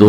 2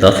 10